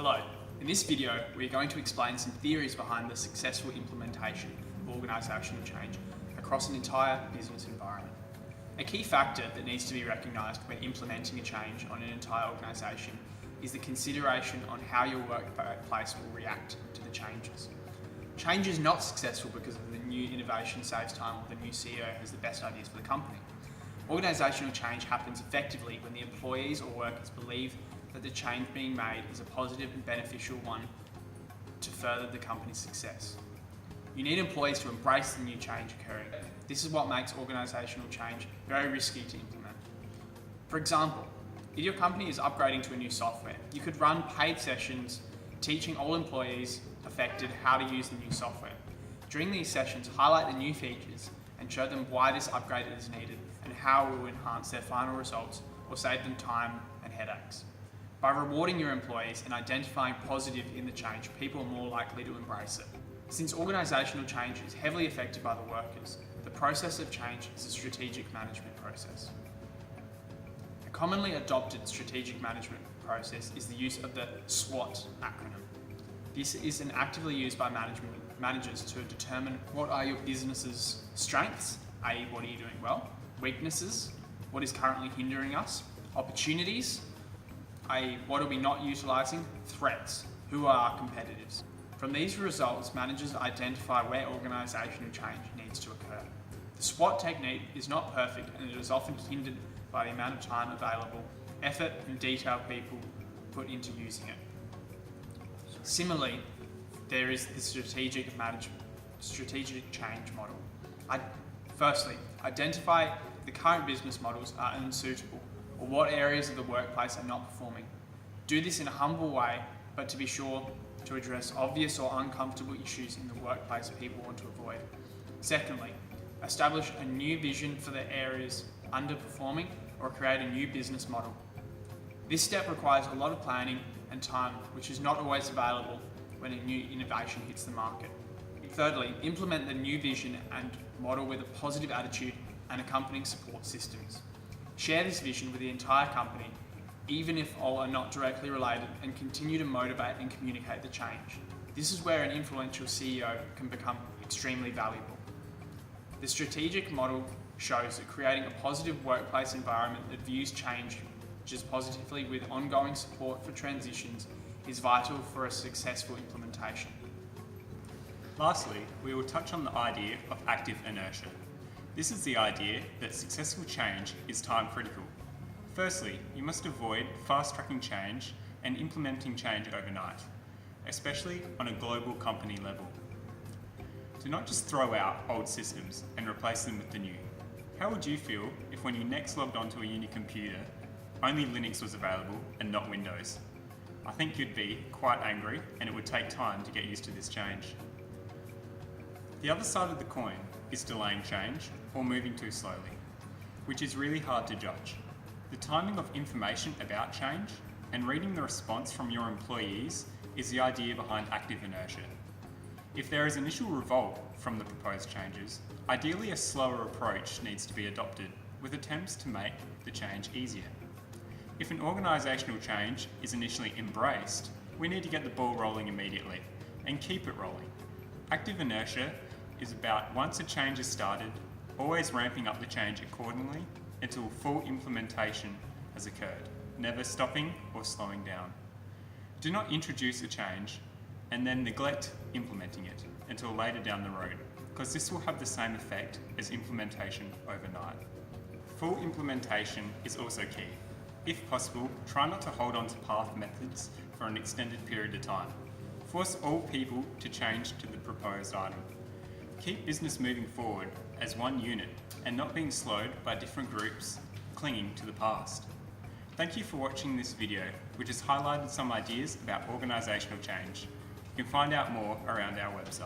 Hello, in this video we're going to explain some theories behind the successful implementation of organisational change across an entire business environment. A key factor that needs to be recognised when implementing a change on an entire organisation is the consideration on how your workplace will react to the changes. Change is not successful because the new innovation saves time or the new CEO has the best ideas for the company. Organisational change happens effectively when the employees or workers believe that the change being made is a positive and beneficial one to further the company's success. You need employees to embrace the new change occurring. This is what makes organisational change very risky to implement. For example, if your company is upgrading to a new software, you could run paid sessions teaching all employees affected how to use the new software. During these sessions, highlight the new features and show them why this upgrade is needed and how it will enhance their final results or save them time and headaches. By rewarding your employees and identifying positive in the change, people are more likely to embrace it. Since organisational change is heavily affected by the workers, the process of change is a strategic management process. A commonly adopted strategic management process is the use of the SWOT acronym. This is actively used by managers to determine what are your business's strengths, i.e. what are you doing well, weaknesses, what is currently hindering us, opportunities, i.e. what are we not utilising, threats, who are our competitors. From these results, managers identify where organisational change needs to occur. The SWOT technique is not perfect and it is often hindered by the amount of time available, effort and detail people put into using it. Similarly, there is the strategic change model. Firstly, identify the current business models are unsuitable or what areas of the workplace are not performing. Do this in a humble way, but to be sure to address obvious or uncomfortable issues in the workplace people want to avoid. Secondly, establish a new vision for the areas underperforming or create a new business model. This step requires a lot of planning and time, which is not always available when a new innovation hits the market. Thirdly, implement the new vision and model with a positive attitude and accompanying support systems. Share this vision with the entire company, even if all are not directly related, and continue to motivate and communicate the change. This is where an influential CEO can become extremely valuable. The strategic model shows that creating a positive workplace environment that views change just positively with ongoing support for transitions is vital for a successful implementation. Lastly, we will touch on the idea of active inertia. This is the idea that successful change is time critical. Firstly, you must avoid fast-tracking change and implementing change overnight, especially on a global company level. Do not just throw out old systems and replace them with the new. How would you feel if when you next logged onto a uni computer, only Linux was available and not Windows? I think you'd be quite angry and it would take time to get used to this change. The other side of the coin is delaying change or moving too slowly, which is really hard to judge. The timing of information about change and reading the response from your employees is the idea behind active inertia. If there is initial revolt from the proposed changes, ideally a slower approach needs to be adopted with attempts to make the change easier. If an organisational change is initially embraced, we need to get the ball rolling immediately and keep it rolling. Active inertia is about once a change is started, always ramping up the change accordingly until full implementation has occurred, never stopping or slowing down. Do not introduce a change and then neglect implementing it until later down the road, because this will have the same effect as implementation overnight. Full implementation is also key. If possible, try not to hold on to past methods for an extended period of time. Force all people to change to the proposed item. Keep business moving forward as one unit and not being slowed by different groups clinging to the past. Thank you for watching this video, which has highlighted some ideas about organisational change. You can find out more around our website.